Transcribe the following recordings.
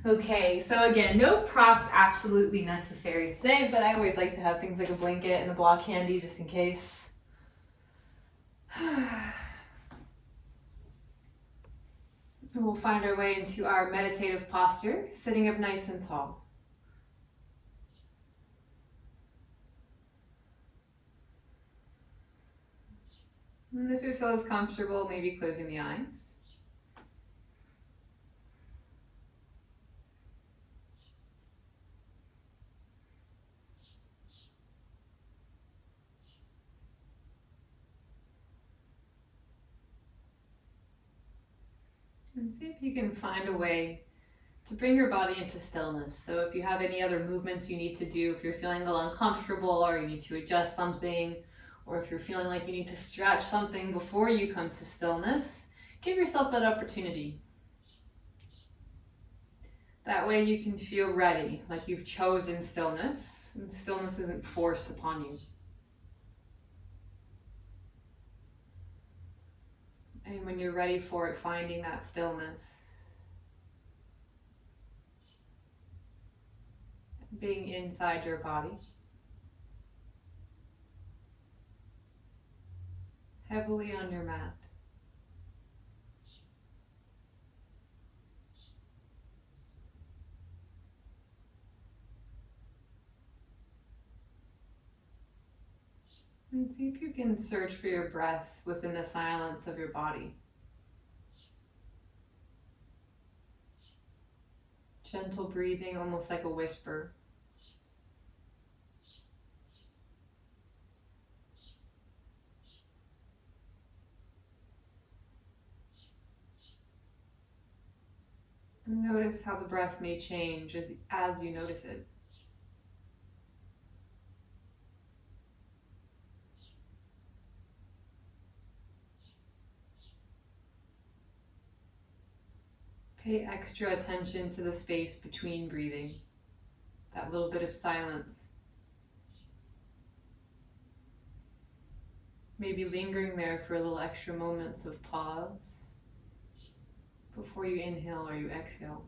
Okay, so again, no props absolutely necessary today, but I always like to have things like a blanket and a block handy just in case. And we'll find our way into our meditative posture, sitting up nice and tall. And if it feels comfortable, maybe closing the eyes. And see if you can find a way to bring your body into stillness. So if you have any other movements you need to do, if you're feeling a little uncomfortable or you need to adjust something, or if you're feeling like you need to stretch something before you come to stillness, give yourself that opportunity. That way you can feel ready, like you've chosen stillness, and stillness isn't forced upon you. And when you're ready for it, finding that stillness, being inside your body, heavily on your mat. And see if you can search for your breath within the silence of your body. Gentle breathing, almost like a whisper. And notice how the breath may change as you notice it. Pay extra attention to the space between breathing, that little bit of silence. Maybe lingering there for a little extra moments of pause before you inhale or you exhale.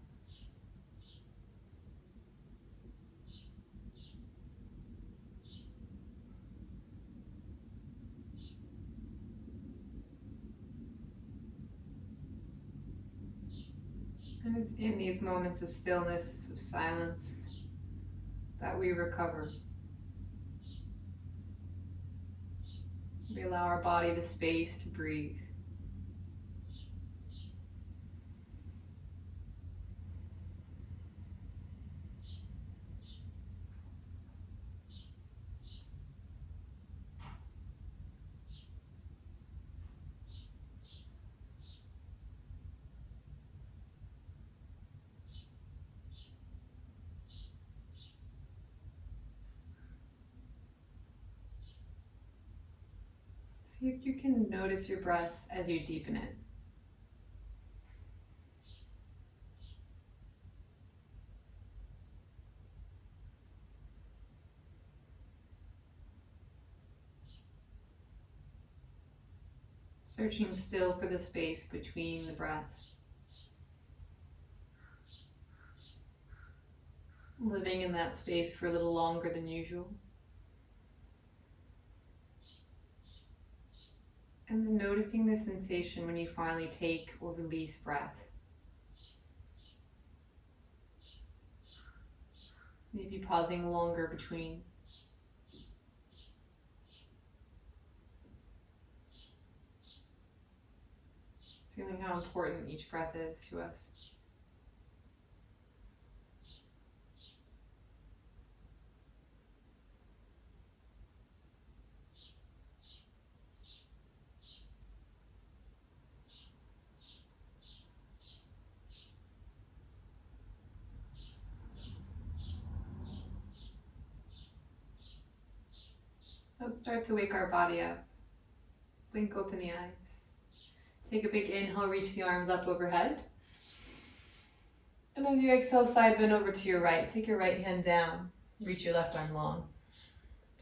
And it's in these moments of stillness, of silence, that we recover. We allow our body the space to breathe. See if you can notice your breath as you deepen it. Searching still for the space between the breath. Living in that space for a little longer than usual. And then noticing the sensation when you finally take or release breath. Maybe pausing longer between. Feeling how important each breath is to us. Let's start to wake our body up. Blink open the eyes. Take a big inhale, reach the arms up overhead. And as you exhale, side bend over to your right. Take your right hand down. Reach your left arm long.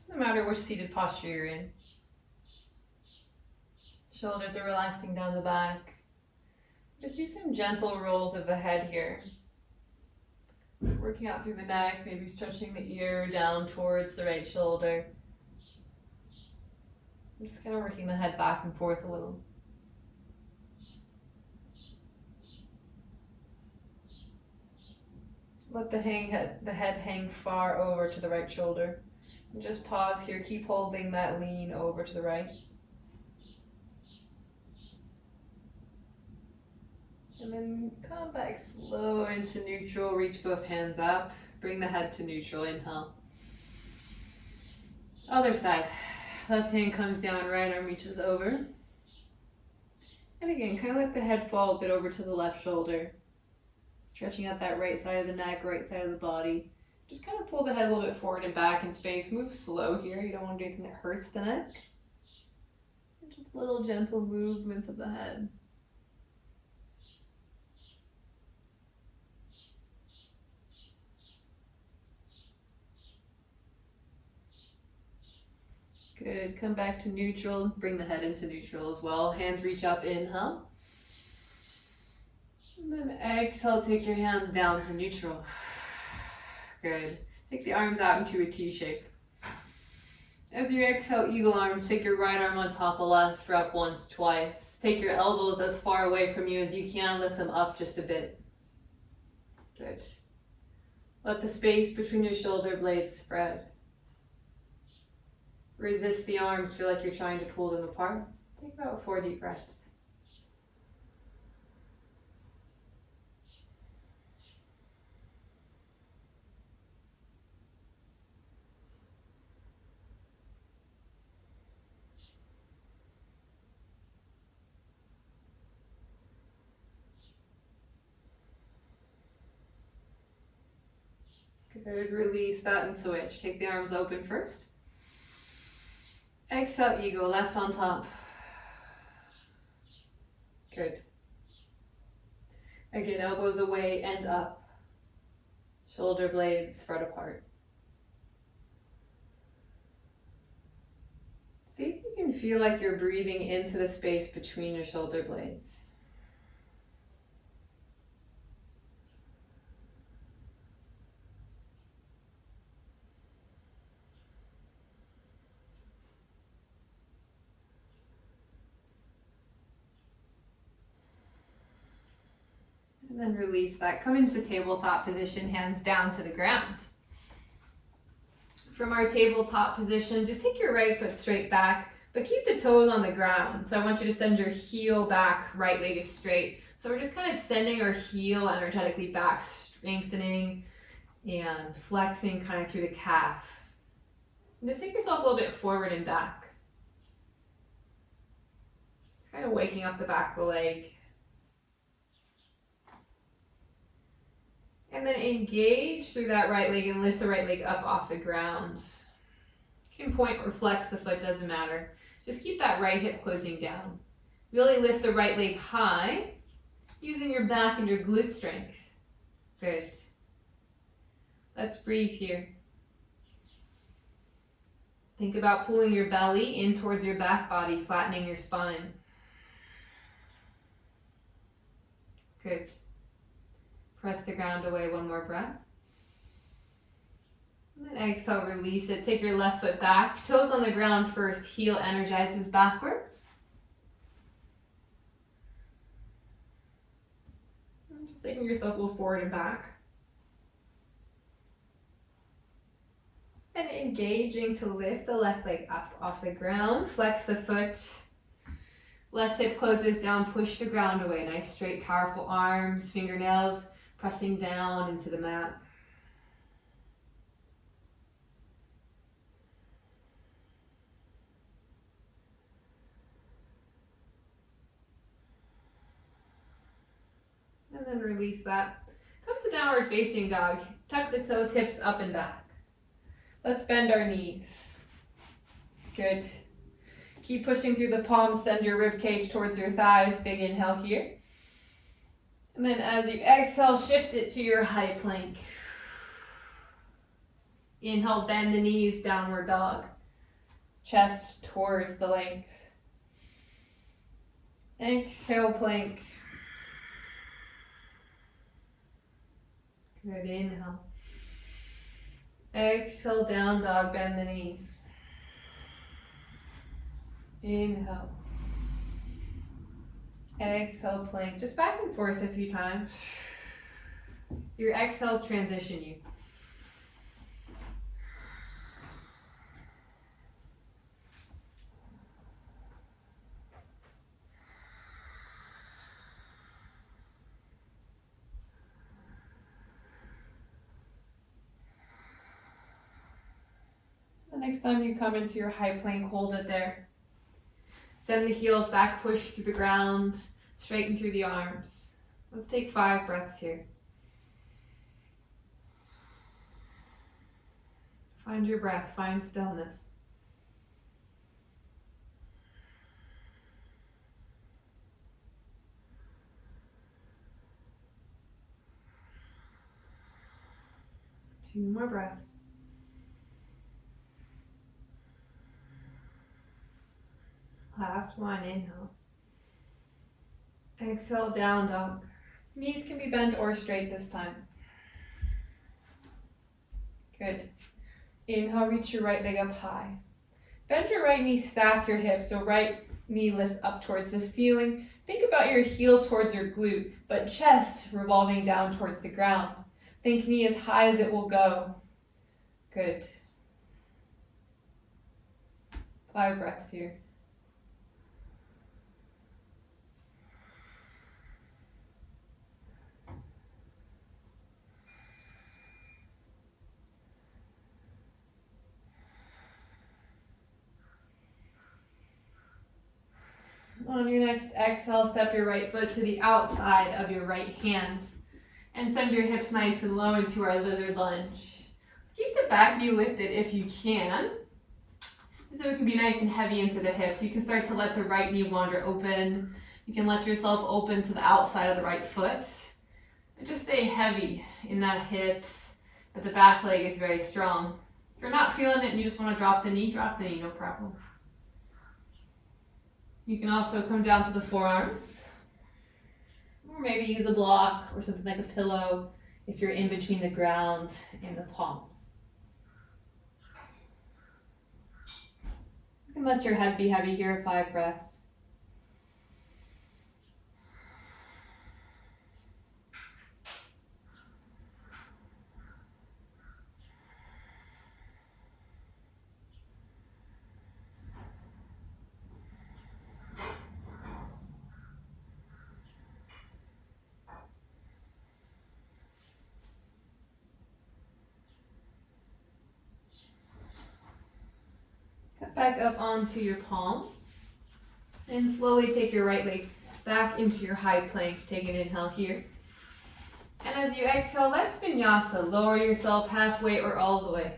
Doesn't matter which seated posture you're in. Shoulders are relaxing down the back. Just do some gentle rolls of the head here. Working out through the neck, maybe stretching the ear down towards the right shoulder. I'm just kind of working the head back and forth a little. Let the head hang far over to the right shoulder. And just pause here, keep holding that lean over to the right. And then come back slow into neutral, reach both hands up, bring the head to neutral, inhale. Other side, left hand comes down, right arm reaches over. And again, kind of let the head fall a bit over to the left shoulder. Stretching out that right side of the neck, right side of the body. Just kind of pull the head a little bit forward and back in space. Move slow here, you don't want to do anything that hurts the neck. And just little gentle movements of the head. Good, come back to neutral, bring the head into neutral as well. Hands reach up, inhale. And then exhale, take your hands down to neutral. Good. Take the arms out into a T shape. As you exhale, eagle arms, take your right arm on top of left, drop once, twice. Take your elbows as far away from you as you can, lift them up just a bit. Good. Let the space between your shoulder blades spread. Resist the arms, feel like you're trying to pull them apart. Take about 4 deep breaths. Good, release that and switch. Take the arms open first. Exhale, eagle, left on top. Good. Again, elbows away and up. Shoulder blades spread apart. See if you can feel like you're breathing into the space between your shoulder blades. And then release that. Come into tabletop position, hands down to the ground. From our tabletop position, just take your right foot straight back, but keep the toes on the ground. So I want you to send your heel back, right leg is straight. So we're just kind of sending our heel energetically back, strengthening and flexing kind of through the calf. And just take yourself a little bit forward and back. Just kind of waking up the back of the leg. And then engage through that right leg and lift the right leg up off the ground. You can point or flex the foot, doesn't matter. Just keep that right hip closing down. Really lift the right leg high, using your back and your glute strength. Good. Let's breathe here. Think about pulling your belly in towards your back body, flattening your spine. Good. Press the ground away, one more breath. And then exhale, release it. Take your left foot back, toes on the ground first, heel energizes backwards. And just taking yourself a little forward and back. And engaging to lift the left leg up off the ground, flex the foot. Left hip closes down, push the ground away. Nice straight, powerful arms, fingernails pressing down into the mat. And then release that. Come to downward facing dog. Tuck the toes, hips up and back. Let's bend our knees. Good. Keep pushing through the palms, send your rib cage towards your thighs. Big inhale here. And then as you exhale, shift it to your high plank. Inhale, bend the knees, downward dog. Chest towards the legs. Exhale, plank. Good, inhale. Exhale, down dog, bend the knees. Inhale. Exhale, plank. Just back and forth a few times. Your exhales transition you. The next time you come into your high plank, hold it there. Send the heels back, push through the ground, straighten through the arms. Let's take 5 breaths here. Find your breath, find stillness. Two more breaths. Last one, inhale. Exhale, down dog. Knees can be bent or straight this time. Good. Inhale, reach your right leg up high. Bend your right knee, stack your hips, so right knee lifts up towards the ceiling. Think about your heel towards your glute, but chest revolving down towards the ground. Think knee as high as it will go. Good. 5 breaths here. On your next exhale, step your right foot to the outside of your right hand and send your hips nice and low into our lizard lunge. Keep the back knee lifted if you can, so it can be nice and heavy into the hips. You can start to let the right knee wander open. You can let yourself open to the outside of the right foot. And just stay heavy in that hips, but the back leg is very strong. If you're not feeling it and you just want to drop the knee, no problem. You can also come down to the forearms, or maybe use a block or something like a pillow if you're in between the ground and the palms. You can let your head be heavy here, 5 breaths. Back up onto your palms and slowly take your right leg back into your high plank. Take an inhale here. And as you exhale, let's vinyasa. Lower yourself halfway or all the way.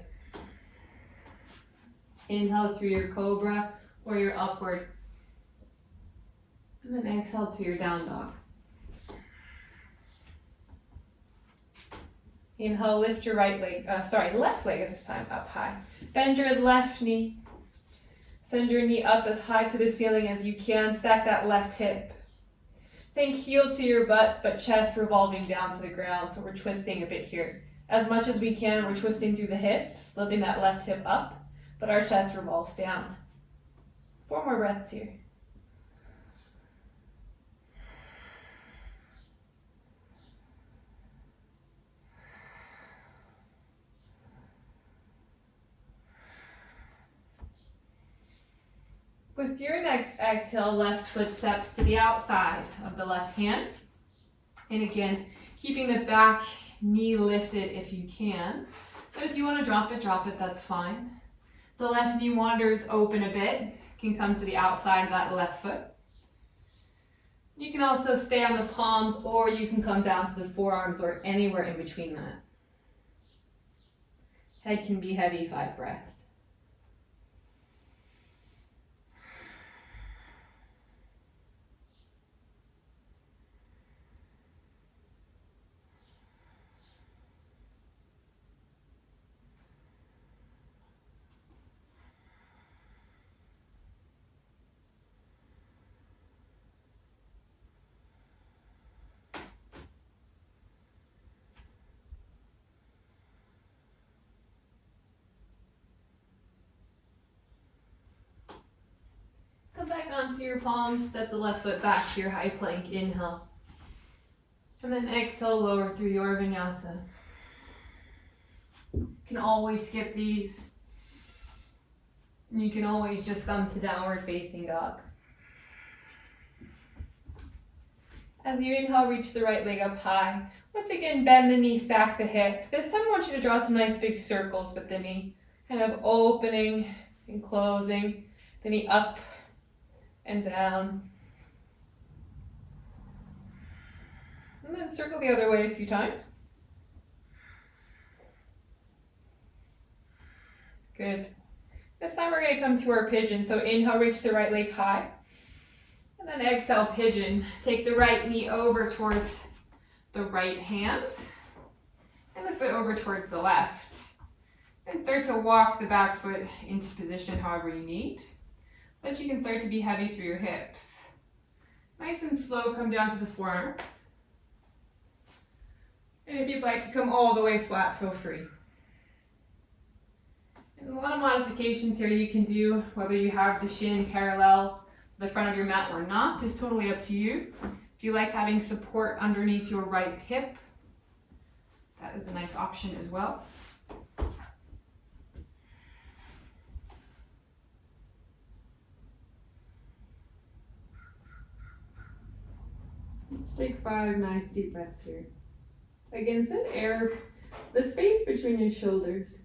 Inhale through your cobra or your upward. And then exhale to your down dog. Inhale, lift your left leg at this time up high. Bend your left knee. Send your knee up as high to the ceiling as you can. Stack that left hip. Think heel to your butt, but chest revolving down to the ground. So we're twisting a bit here. As much as we can, we're twisting through the hips, lifting that left hip up, but our chest revolves down. 4 more breaths here. With your next exhale, left foot steps to the outside of the left hand. And again, keeping the back knee lifted if you can. But if you want to drop it, that's fine. The left knee wanders open a bit, can come to the outside of that left foot. You can also stay on the palms, or you can come down to the forearms or anywhere in between that. Head can be heavy, 5 breaths. onto your palms, step the left foot back to your high plank, inhale. And then exhale, lower through your vinyasa. You can always skip these. You can always just come to downward facing dog. As you inhale, reach the right leg up high. Once again, bend the knee, stack the hip. This time I want you to draw some nice big circles with the knee. Kind of opening and closing. The knee up and down. And then circle the other way a few times. Good. This time we're going to come to our pigeon. So inhale, reach the right leg high. And then exhale, pigeon. Take the right knee over towards the right hand. And the foot over towards the left. And start to walk the back foot into position however you need. So that you can start to be heavy through your hips. Nice and slow, come down to the forearms. And if you'd like to come all the way flat, feel free. And a lot of modifications here you can do, whether you have the shin parallel to the front of your mat or not, is totally up to you. If you like having support underneath your right hip, that is a nice option as well. Let's take 5 nice deep breaths here. Again, send air the space between your shoulders.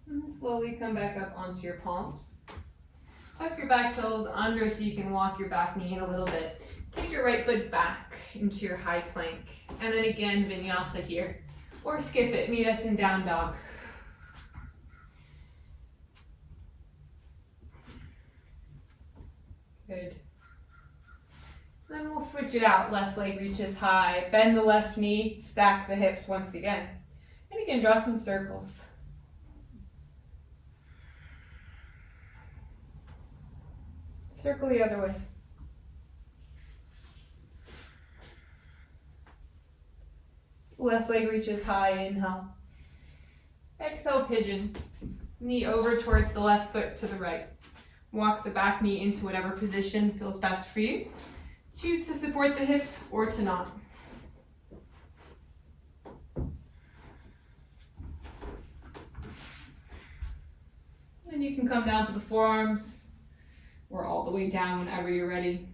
And slowly come back up onto your palms. Tuck your back toes under so you can walk your back knee in a little bit. Take your right foot back into your high plank. And then again, vinyasa here. Or skip it, meet us in down dog. Good. Then we'll switch it out. Left leg reaches high. Bend the left knee, stack the hips once again. And again, draw some circles. Circle the other way. Left leg reaches high, inhale. Exhale, pigeon. Knee over towards the left foot to the right. Walk the back knee into whatever position feels best for you. Choose to support the hips or to not. Then you can come down to the forearms or all the way down whenever you're ready.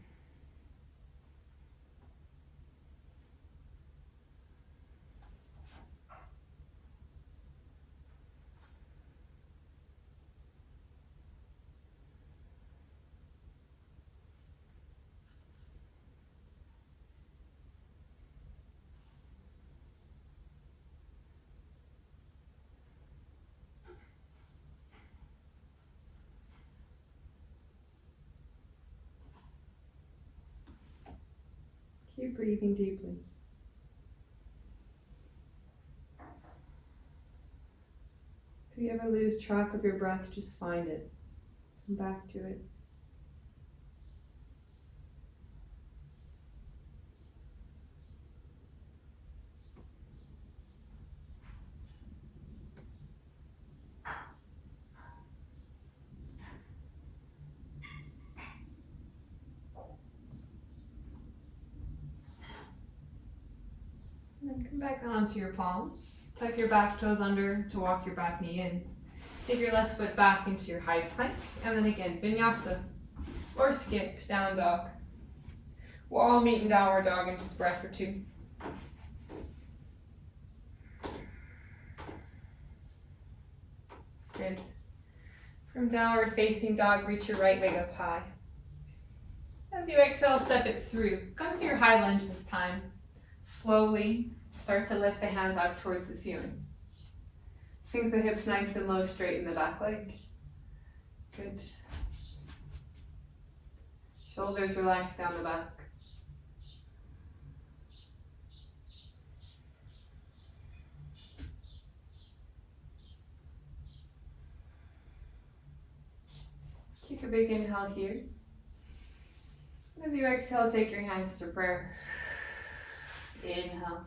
Keep breathing deeply. If you ever lose track of your breath, just find it. Come back to it. And then come back onto your palms. Tuck your back toes under to walk your back knee in. Take your left foot back into your high plank. And then again, vinyasa or skip, down dog. We'll all meet in downward dog in just a breath or two. Good. From downward facing dog, reach your right leg up high. As you exhale, step it through. Come to your high lunge this time. Slowly start to lift the hands up towards the ceiling. Sink the hips nice and low, straighten the back leg. Good. Shoulders relax down the back. Take a big inhale here. As you exhale, take your hands to prayer. Inhale.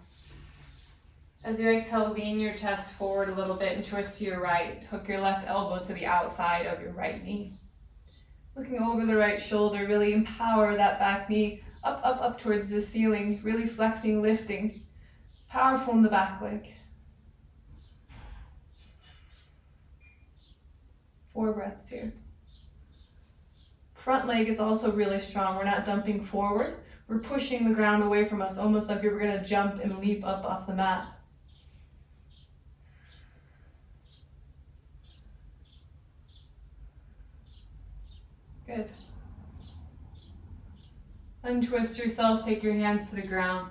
As you exhale, lean your chest forward a little bit and twist to your right. Hook your left elbow to the outside of your right knee. Looking over the right shoulder, really empower that back knee up, up, up towards the ceiling, really flexing, lifting. Powerful in the back leg. 4 breaths here. Front leg is also really strong. We're not dumping forward. We're pushing the ground away from us, almost like we were going to jump and leap up off the mat. Good. Untwist yourself, take your hands to the ground.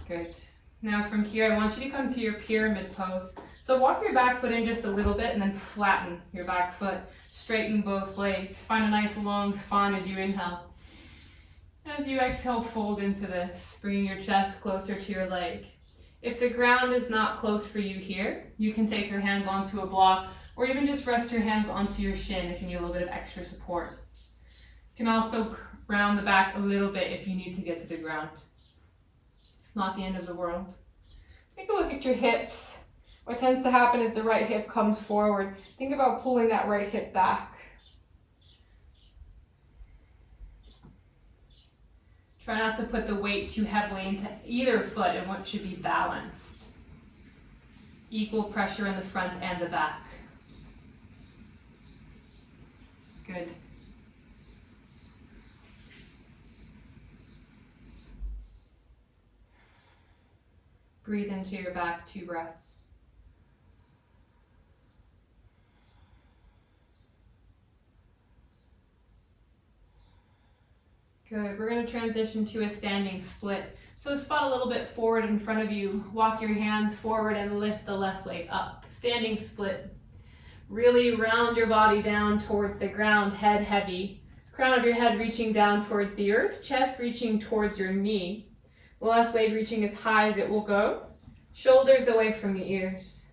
Good. Now from here, I want you to come to your pyramid pose. So walk your back foot in just a little bit and then flatten your back foot. Straighten both legs. Find a nice long spine as you inhale. As you exhale, fold into this, bringing your chest closer to your leg. If the ground is not close for you here, you can take your hands onto a block or even just rest your hands onto your shin if you need a little bit of extra support. You can also round the back a little bit if you need to get to the ground. It's not the end of the world. Take a look at your hips. What tends to happen is the right hip comes forward. Think about pulling that right hip back. Try not to put the weight too heavily into either foot and what should be balanced. Equal pressure in the front and the back. Good. Breathe into your back, 2 breaths. Good. We're going to transition to a standing split. So spot a little bit forward in front of you. Walk your hands forward and lift the left leg up. Standing split. Really round your body down towards the ground, head heavy. Crown of your head reaching down towards the earth, chest reaching towards your knee. The left leg reaching as high as it will go. Shoulders away from the ears.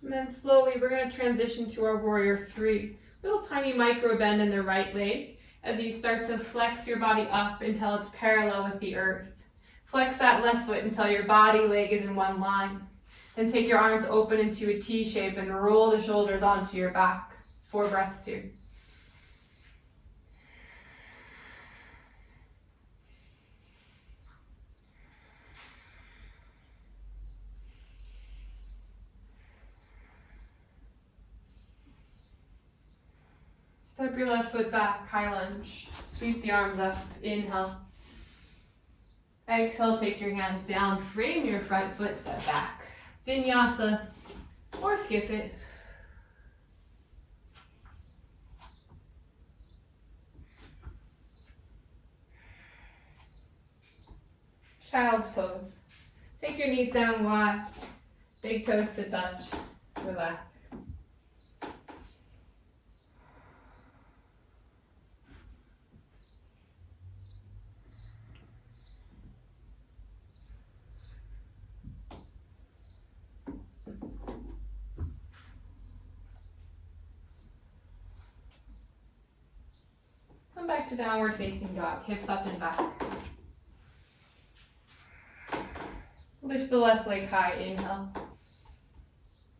And then slowly we're going to transition to our warrior 3. Little tiny micro bend in the right leg as you start to flex your body up until it's parallel with the earth. Flex that left foot until your body leg is in one line. Then take your arms open into a T shape and roll the shoulders onto your back. 4 breaths here. Step your left foot back, high lunge. Sweep the arms up, inhale. Exhale, take your hands down, frame your front foot, step back. Vinyasa, or skip it. Child's pose. Take your knees down wide, big toes to touch, relax. Come back to downward facing dog, hips up and back. Lift the left leg high, inhale.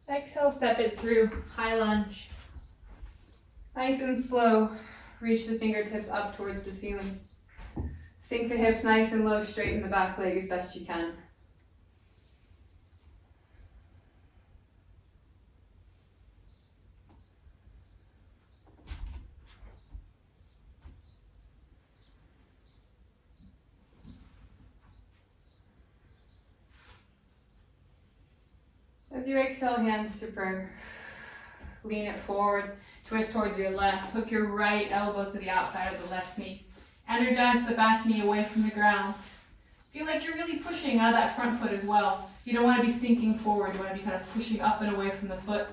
Exhale, step it through, high lunge. Nice and slow, reach the fingertips up towards the ceiling. Sink the hips nice and low, straighten the back leg as best you can. As you exhale, hands to prayer. Lean it forward, twist towards your left. Hook your right elbow to the outside of the left knee. Energize the back knee away from the ground. Feel like you're really pushing out of that front foot as well. You don't want to be sinking forward. You want to be kind of pushing up and away from the foot.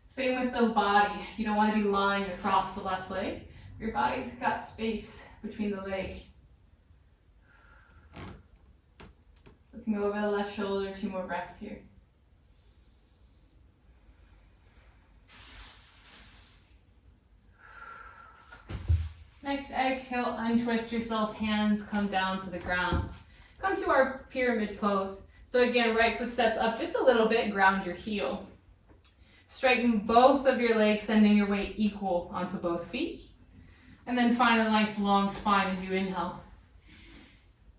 Same with the body. You don't want to be lying across the left leg. Your body's got space between the leg. Looking over the left shoulder, 2 more breaths here. Next, exhale, untwist yourself, hands come down to the ground. Come to our pyramid pose. So again, right foot steps up just a little bit, ground your heel. Straighten both of your legs, sending your weight equal onto both feet. And then find a nice long spine as you inhale.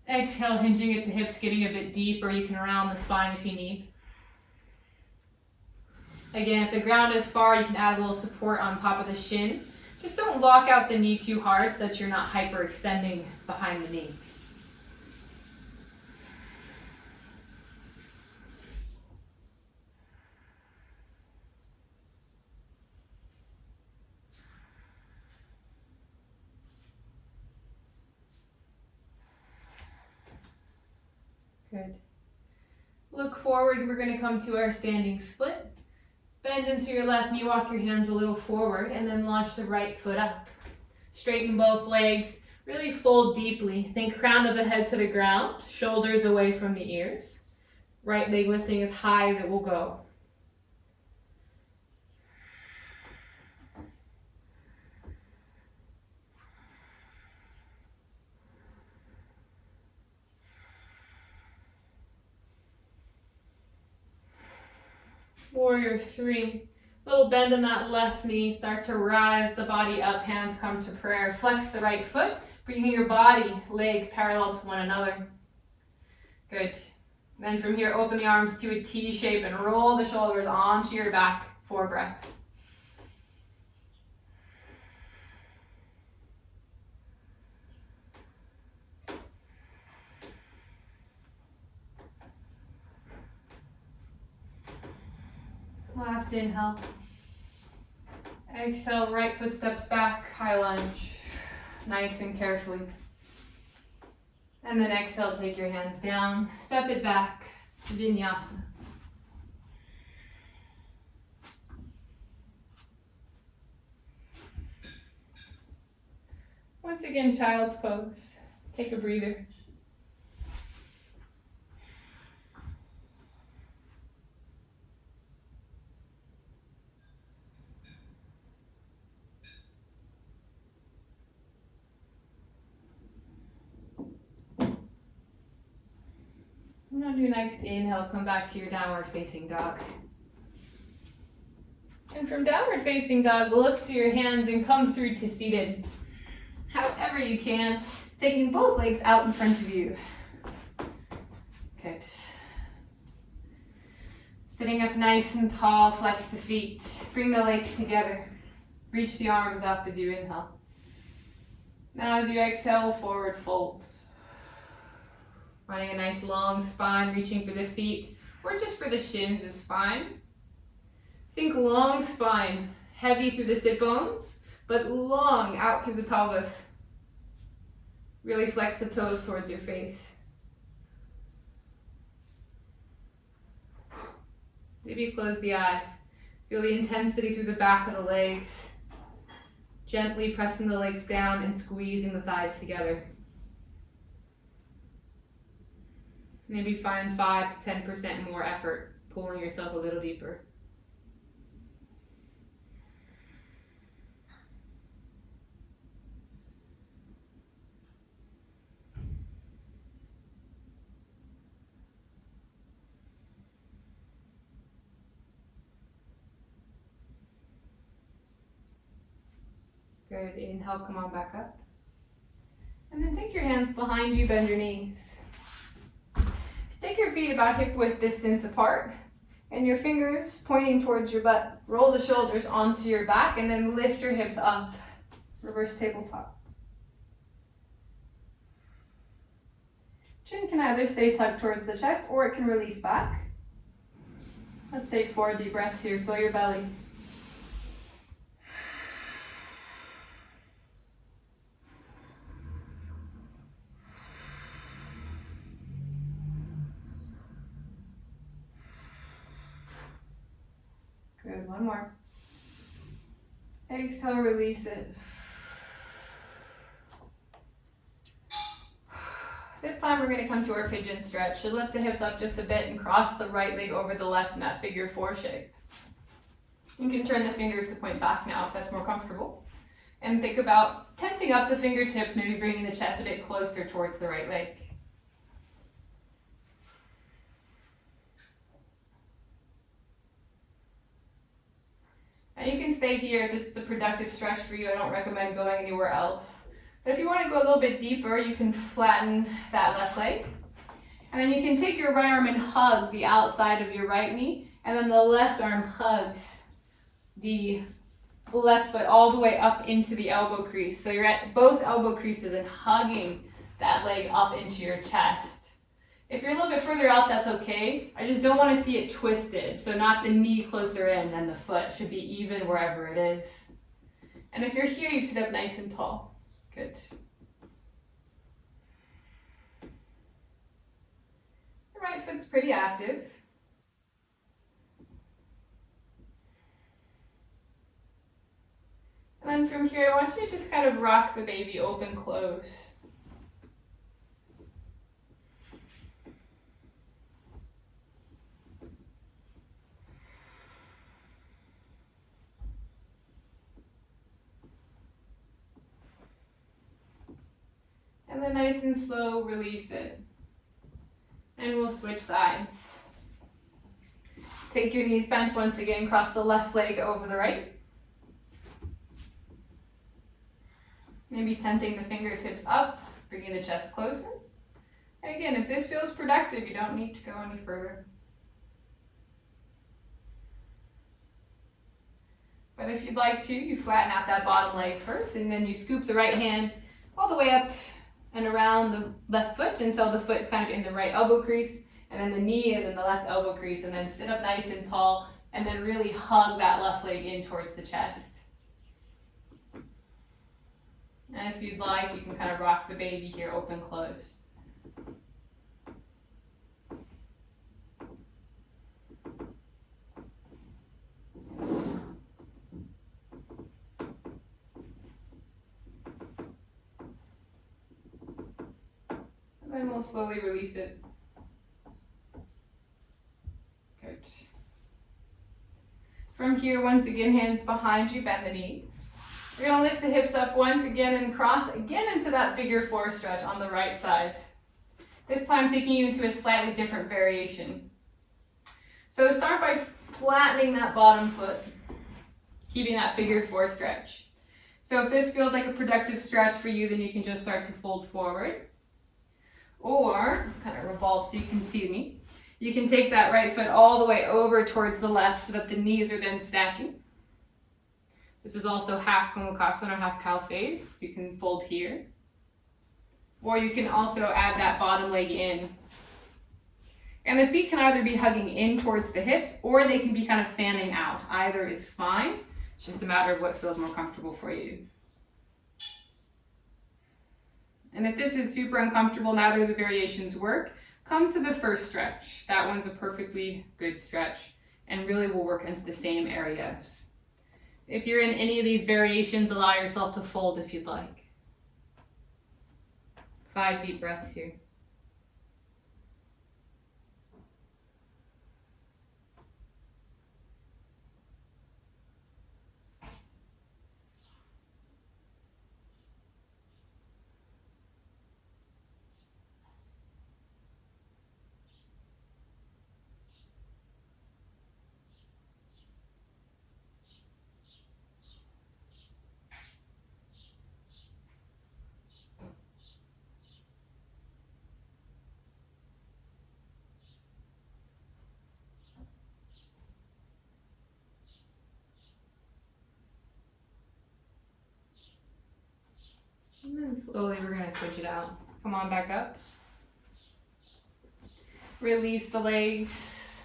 Exhale, hinging at the hips, getting a bit deeper. You can round the spine if you need. Again, if the ground is far, you can add a little support on top of the shin. Just don't lock out the knee too hard so that you're not hyperextending behind the knee. Good. Look forward, we're going to come to our standing split. Bend into your left knee, walk your hands a little forward, and then launch the right foot up. Straighten both legs, really fold deeply. Think crown of the head to the ground, shoulders away from the ears. Right leg lifting as high as it will go. Warrior 3. Little bend in that left knee. Start to rise the body up. Hands come to prayer. Flex the right foot. Bringing your body, leg parallel to one another. Good. Then from here, open the arms to a T shape and roll the shoulders onto your back. 4 breaths. Last inhale. Exhale, right foot steps back, high lunge. Nice and carefully. And then exhale, take your hands down, step it back, vinyasa. Once again, child's pose. Take a breather. I'm going to do next inhale, come back to your downward facing dog. And from downward facing dog, look to your hands and come through to seated. However you can, taking both legs out in front of you. Good. Sitting up nice and tall, flex the feet, bring the legs together. Reach the arms up as you inhale. Now as you exhale, forward fold. Finding a nice long spine, reaching for the feet, or just for the shins is fine. Think long spine, heavy through the sit bones, but long out through the pelvis. Really flex the toes towards your face. Maybe close the eyes. Feel the intensity through the back of the legs. Gently pressing the legs down and squeezing the thighs together. Maybe find 5 to 10% more effort, pulling yourself a little deeper. Good. Inhale, come on back up. And then take your hands behind you, bend your knees. Take your feet about hip width distance apart and your fingers pointing towards your butt. Roll the shoulders onto your back and then lift your hips up. Reverse tabletop. Chin can either stay tucked towards the chest or it can release back. Let's take 4 deep breaths here. Fill your belly. Good, one more. Exhale, release it. This time we're going to come to our pigeon stretch. So lift the hips up just a bit and cross the right leg over the left in that figure 4 shape. You can turn the fingers to point back now if that's more comfortable. And think about tenting up the fingertips, maybe bringing the chest a bit closer towards the right leg. And you can stay here if this is a productive stretch for you. I don't recommend going anywhere else. But if you want to go a little bit deeper, you can flatten that left leg. And then you can take your right arm and hug the outside of your right knee. And then the left arm hugs the left foot all the way up into the elbow crease. So you're at both elbow creases and hugging that leg up into your chest. If you're a little bit further out, that's okay. I just don't want to see it twisted. So not the knee closer in than the foot. Should be even wherever it is. And if you're here, you sit up nice and tall. Good. The right foot's pretty active. And then from here, I want you to just kind of rock the baby open, close. And then nice and slow, release it. And we'll switch sides. Take your knees bent once again, cross the left leg over the right. Maybe tenting the fingertips up, bringing the chest closer. And again, if this feels productive, you don't need to go any further. But if you'd like to, you flatten out that bottom leg first, and then you scoop the right hand all the way up and around the left foot until the foot's kind of in the right elbow crease, and then the knee is in the left elbow crease, and then sit up nice and tall, and then really hug that left leg in towards the chest. And if you'd like, you can kind of rock the baby here, open, close. And then we'll slowly release it. Good. From here, once again, hands behind you, bend the knees. We're going to lift the hips up once again and cross again into that figure 4 stretch on the right side. This time taking you into a slightly different variation. So start by flattening that bottom foot, keeping that figure 4 stretch. So if this feels like a productive stretch for you, then you can just start to fold forward. Or, kind of revolve so you can see me. You can take that right foot all the way over towards the left so that the knees are then stacking. This is also half Gomukhasana or half cow face. You can fold here. Or you can also add that bottom leg in. And the feet can either be hugging in towards the hips or they can be kind of fanning out. Either is fine. It's just a matter of what feels more comfortable for you. And if this is super uncomfortable, neither of the variations work, come to the first stretch. That one's a perfectly good stretch and really will work into the same areas. If you're in any of these variations, allow yourself to fold if you'd like. 5 deep breaths here. And then slowly we're going to switch it out. Come on back up. Release the legs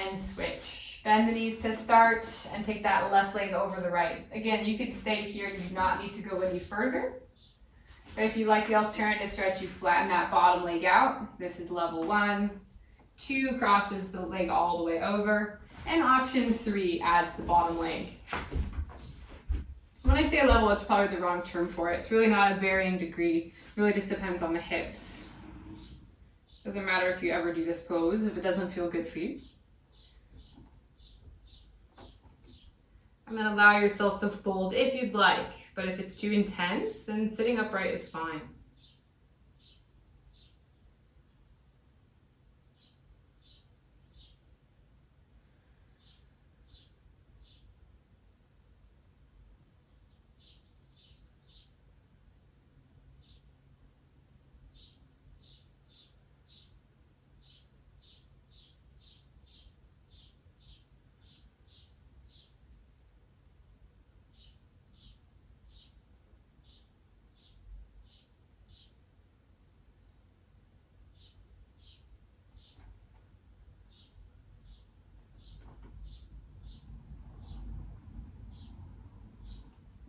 and switch. Bend the knees to start and take that left leg over the right. Again, you can stay here. You do not need to go any further. But if you like the alternative stretch, you flatten that bottom leg out. This is level 1. 2 crosses the leg all the way over. And option 3 adds the bottom leg. When I say level, it's probably the wrong term for it. It's really not a varying degree. It really just depends on the hips. Doesn't matter if you ever do this pose if it doesn't feel good for you. And then allow yourself to fold if you'd like, but if it's too intense, then sitting upright is fine.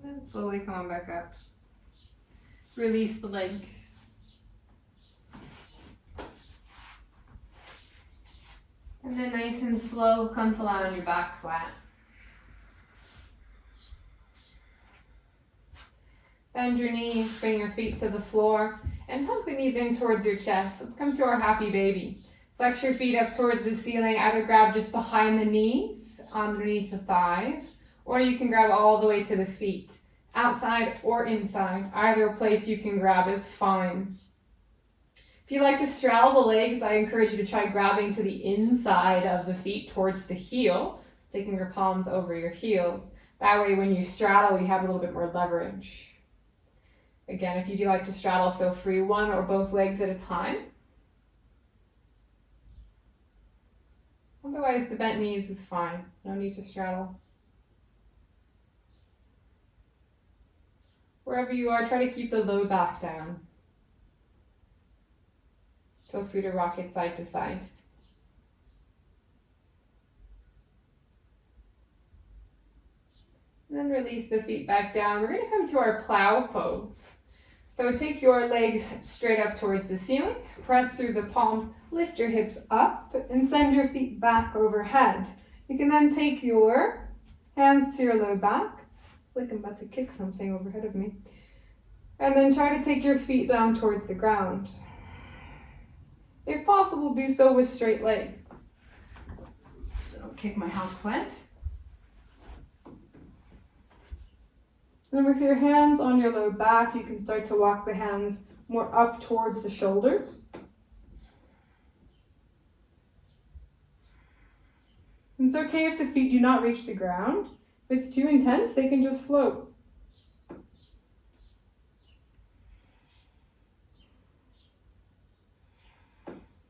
And slowly come on back up. Release the legs. And then nice and slow, come to lie on your back flat. Bend your knees, bring your feet to the floor, and hug the knees in towards your chest. Let's come to our happy baby. Flex your feet up towards the ceiling. Either grab just behind the knees, underneath the thighs, or you can grab all the way to the feet, outside or inside. Either place you can grab is fine. If you like to straddle the legs, I encourage you to try grabbing to the inside of the feet towards the heel, taking your palms over your heels. That way when you straddle, you have a little bit more leverage. Again, if you do like to straddle, feel free, one or both legs at a time. Otherwise, the bent knees is fine. No need to straddle. Wherever you are, try to keep the low back down. Feel free to rock it side to side. And then release the feet back down. We're going to come to our plow pose. So take your legs straight up towards the ceiling. Press through the palms. Lift your hips up and send your feet back overhead. You can then take your hands to your low back. Like I'm about to kick something overhead of me. And then try to take your feet down towards the ground. If possible, do so with straight legs. So don't kick my house plant. And with your hands on your low back, you can start to walk the hands more up towards the shoulders. It's okay if the feet do not reach the ground. If it's too intense, they can just float.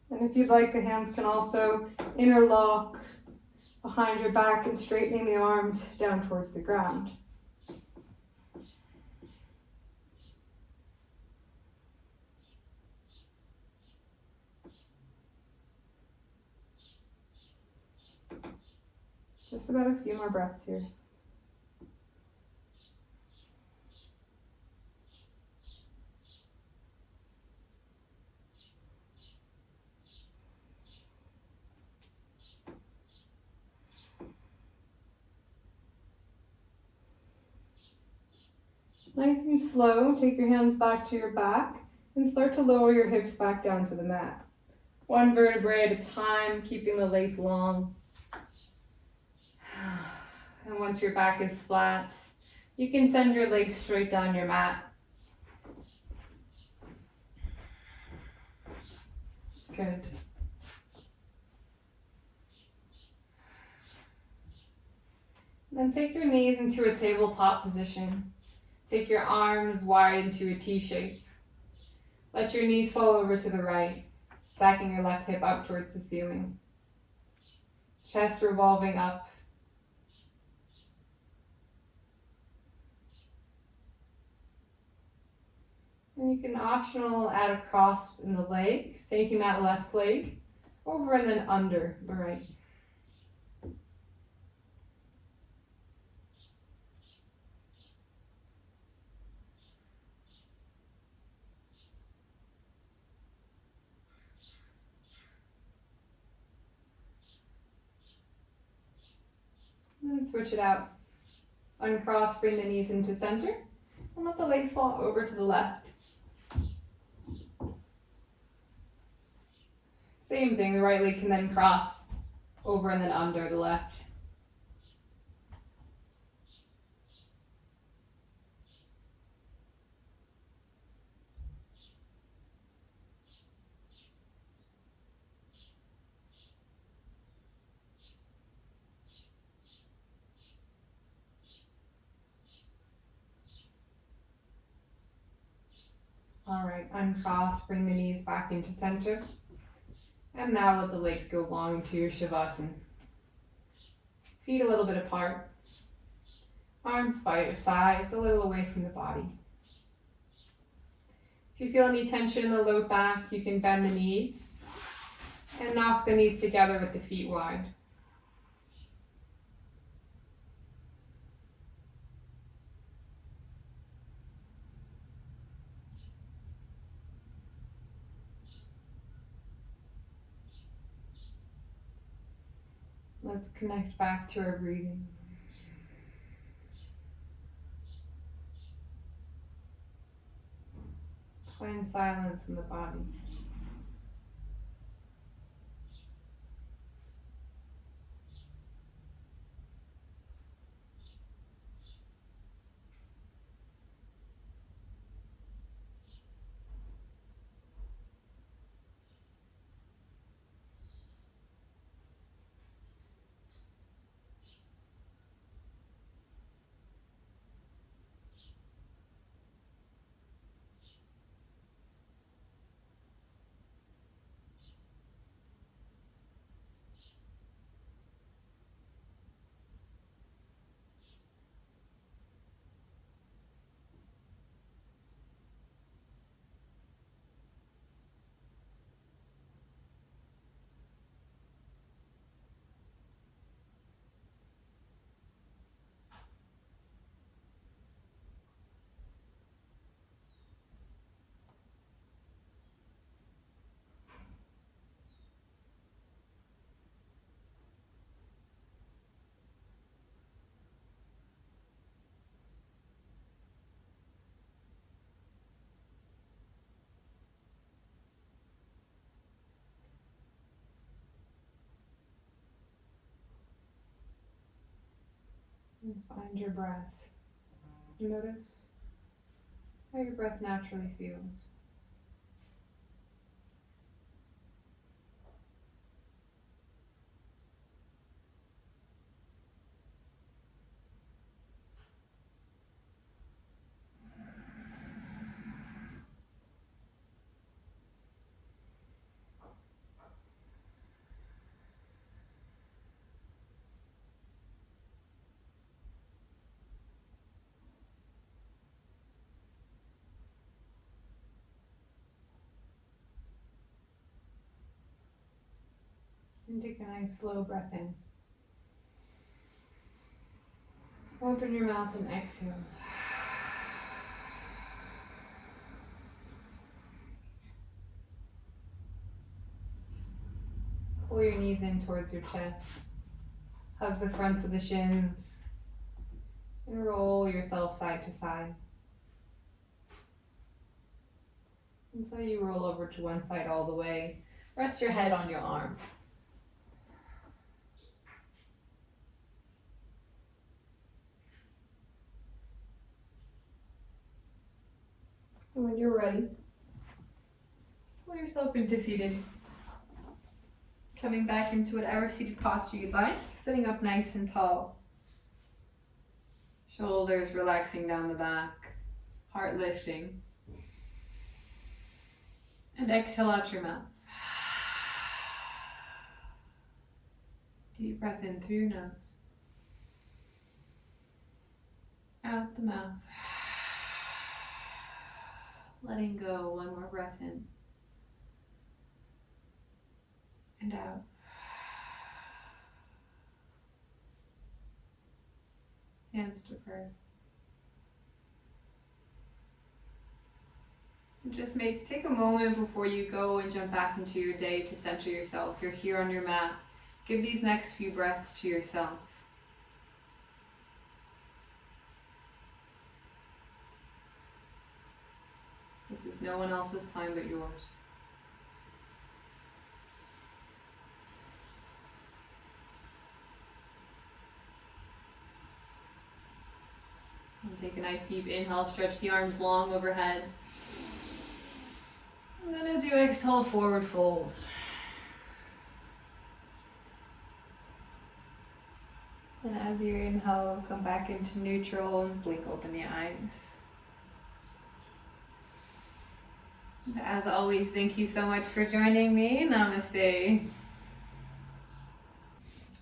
And if you'd like, the hands can also interlock behind your back and straightening the arms down towards the ground. Just about a few more breaths here. Nice and slow, take your hands back to your back and start to lower your hips back down to the mat. One vertebrae at a time, keeping the legs long. And once your back is flat, you can send your legs straight down your mat. Good. Then take your knees into a tabletop position. Take your arms wide into a T shape. Let your knees fall over to the right, stacking your left hip up towards the ceiling. Chest revolving up. And you can optional add a cross in the legs, taking that left leg over and then under the right. And switch it out. Uncross, bring the knees into center, and let the legs fall over to the left. Same thing, the right leg can then cross over and then under the left. All right, uncross, bring the knees back into center. And now let the legs go long into your Shavasana. Feet a little bit apart. Arms by your sides, a little away from the body. If you feel any tension in the low back, you can bend the knees and knock the knees together with the feet wide. Let's connect back to our breathing. Find silence in the body. And find your breath. Notice how your breath naturally feels. And take a nice slow breath in. Open your mouth and exhale. Pull your knees in towards your chest. Hug the fronts of the shins. And roll yourself side to side. Until you roll over to one side all the way. Rest your head on your arm. And when you're ready, pull yourself into seated. Coming back into whatever seated posture you'd like, sitting up nice and tall. Shoulders relaxing down the back, heart lifting. And exhale out your mouth. Deep breath in through your nose. Out the mouth. Letting go, one more breath in. And out. Hands to prayer. And just take a moment before you go and jump back into your day to center yourself. You're here on your mat. Give these next few breaths to yourself. This is no one else's time but yours. And take a nice deep inhale, stretch the arms long overhead. And then as you exhale, forward fold. And as you inhale, come back into neutral and blink open the eyes. As always, thank you so much for joining me. Namaste.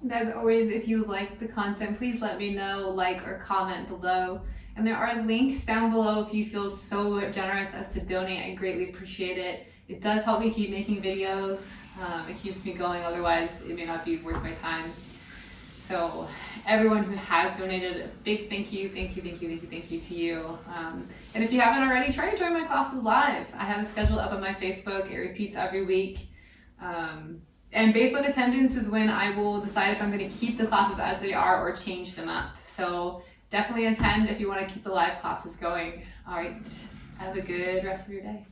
And as always, if you like the content, please let me know, like or comment below. And there are links down below if you feel so generous as to donate. I greatly appreciate it. It does help me keep making videos. It keeps me going, otherwise it may not be worth my time. So everyone who has donated, a big thank you to you. And if you haven't already, try to join my classes live. I have a schedule up on my Facebook. It repeats every week. And based on attendance is when I will decide if I'm going to keep the classes as they are or change them up. So definitely attend if you want to keep the live classes going. All right, have a good rest of your day.